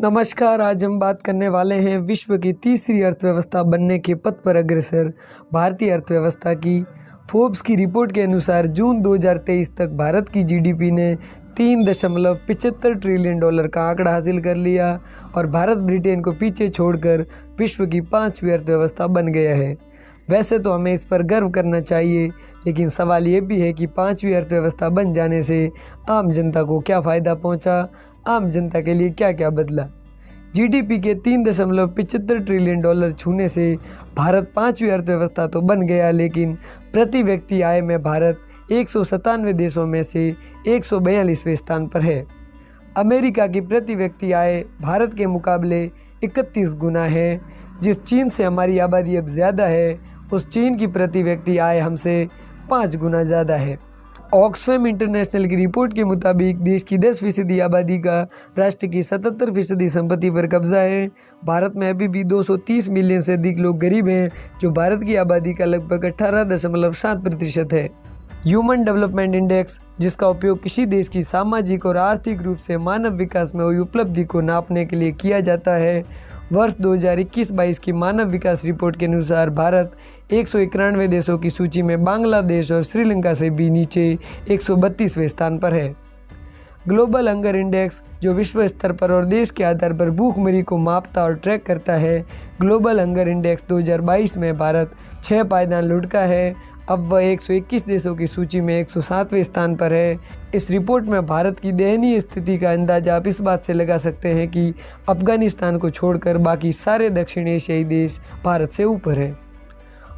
नमस्कार। आज हम बात करने वाले हैं विश्व की तीसरी अर्थव्यवस्था बनने के पथ पर अग्रसर भारतीय अर्थव्यवस्था की। फोर्ब्स की रिपोर्ट के अनुसार जून 2023 तक भारत की जीडीपी ने $3.75 ट्रिलियन का आंकड़ा हासिल कर लिया और भारत ब्रिटेन को पीछे छोड़कर विश्व की 5वीं अर्थव्यवस्था बन गया है। वैसे तो हमें इस पर गर्व करना चाहिए, लेकिन सवाल ये भी है कि 5वीं अर्थव्यवस्था बन जाने से आम जनता को क्या फ़ायदा पहुंचा, आम जनता के लिए क्या क्या बदला। जीडीपी के $3.75 ट्रिलियन छूने से भारत 5वीं अर्थव्यवस्था तो बन गया, लेकिन प्रति व्यक्ति आय में भारत 197 देशों में से 142वें स्थान पर है। अमेरिका की प्रति व्यक्ति आय भारत के मुकाबले 31 गुना है। जिस चीन से हमारी आबादी अब ज़्यादा है, उस चीन की प्रति व्यक्ति आय हमसे 5 गुना ज़्यादा है। ऑक्सफैम इंटरनेशनल की रिपोर्ट के मुताबिक देश की 10% आबादी का राष्ट्र की 77% संपत्ति पर कब्जा है। भारत में अभी भी 230 मिलियन से अधिक लोग गरीब हैं, जो भारत की आबादी का लगभग 18.7% है। ह्यूमन डेवलपमेंट इंडेक्स, जिसका उपयोग किसी देश की सामाजिक और आर्थिक रूप से मानव विकास में हुई उपलब्धि को नापने के लिए किया जाता है, वर्ष 2021-22 की मानव विकास रिपोर्ट के अनुसार भारत 191 देशों की सूची में बांग्लादेश और श्रीलंका से भी नीचे 132वें स्थान पर है। ग्लोबल हंगर इंडेक्स, जो विश्व स्तर पर और देश के आधार पर भूखमरी को मापता और ट्रैक करता है, ग्लोबल हंगर इंडेक्स 2022 में भारत 6 पायदान लुढ़का है। अब वह 121 देशों की सूची में 107वें स्थान पर है। इस रिपोर्ट में भारत की दयनीय स्थिति का अंदाजा आप इस बात से लगा सकते हैं कि अफगानिस्तान को छोड़कर बाकी सारे दक्षिण एशियाई देश भारत से ऊपर है।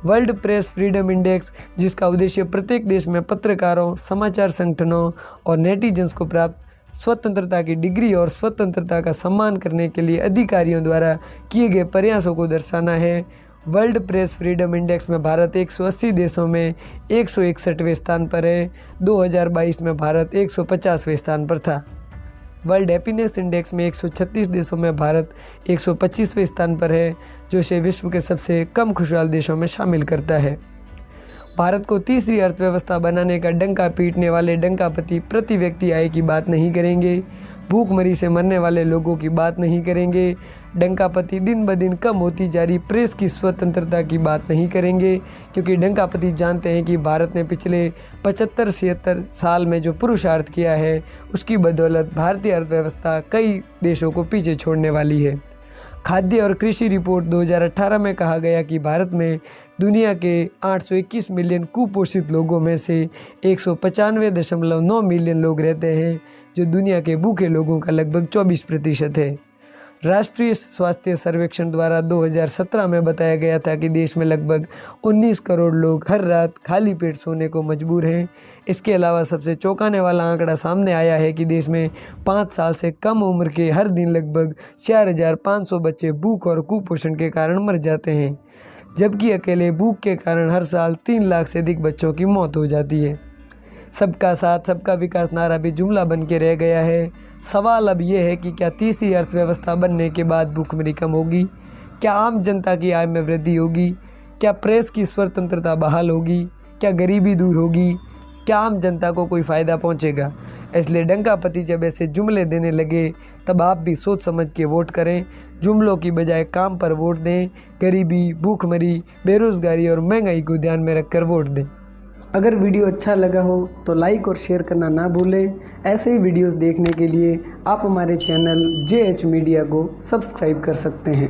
वर्ल्ड प्रेस फ्रीडम इंडेक्स, जिसका उद्देश्य प्रत्येक देश में पत्रकारों, समाचार संगठनों और नेटिजन्स को प्राप्त स्वतंत्रता की डिग्री और स्वतंत्रता का सम्मान करने के लिए अधिकारियों द्वारा किए गए प्रयासों को दर्शाना है। वर्ल्ड प्रेस फ्रीडम इंडेक्स में भारत 180 देशों में 161वें स्थान पर है। 2022 में भारत 150वें स्थान पर था। वर्ल्ड हैप्पीनेस इंडेक्स में 136 देशों में भारत 125वें स्थान पर है, जो इसे विश्व के सबसे कम खुशहाल देशों में शामिल करता है। भारत को तीसरी अर्थव्यवस्था बनाने का डंका पीटने वाले डंकापति प्रति व्यक्ति आय की बात नहीं करेंगे, भूखमरी से मरने वाले लोगों की बात नहीं करेंगे, डंकापति दिन ब दिन कम होती जा रही प्रेस की स्वतंत्रता की बात नहीं करेंगे, क्योंकि डंकापति जानते हैं कि भारत ने पिछले 75-76 साल में जो पुरुषार्थ किया है, उसकी बदौलत भारतीय अर्थव्यवस्था कई देशों को पीछे छोड़ने वाली है। खाद्य और कृषि रिपोर्ट 2018 में कहा गया कि भारत में दुनिया के 821 मिलियन कुपोषित लोगों में से 195.9 मिलियन लोग रहते हैं, जो दुनिया के भूखे लोगों का लगभग 24% है। राष्ट्रीय स्वास्थ्य सर्वेक्षण द्वारा 2017 में बताया गया था कि देश में लगभग 19 करोड़ लोग हर रात खाली पेट सोने को मजबूर हैं। इसके अलावा सबसे चौंकाने वाला आंकड़ा सामने आया है कि देश में 5 साल से कम उम्र के हर दिन लगभग 4500 बच्चे भूख और कुपोषण के कारण मर जाते हैं, जबकि अकेले भूख के कारण हर साल 3 लाख से अधिक बच्चों की मौत हो जाती है। सबका साथ सबका विकास नारा भी जुमला बन के रह गया है। सवाल अब यह है कि क्या तीसरी अर्थव्यवस्था बनने के बाद भूखमरी कम होगी? क्या आम जनता की आय में वृद्धि होगी? क्या प्रेस की स्वतंत्रता बहाल होगी? क्या गरीबी दूर होगी? क्या आम जनता को कोई फ़ायदा पहुंचेगा? इसलिए डंकापति जब ऐसे जुमले देने लगे, तब आप भी सोच समझ के वोट करें। जुमलों की बजाय काम पर वोट दें। गरीबी, भूखमरी, बेरोज़गारी और महंगाई को ध्यान में रखकर वोट दें। अगर वीडियो अच्छा लगा हो तो लाइक और शेयर करना ना भूलें। ऐसे ही वीडियोस देखने के लिए आप हमारे चैनल JH मीडिया को सब्सक्राइब कर सकते हैं।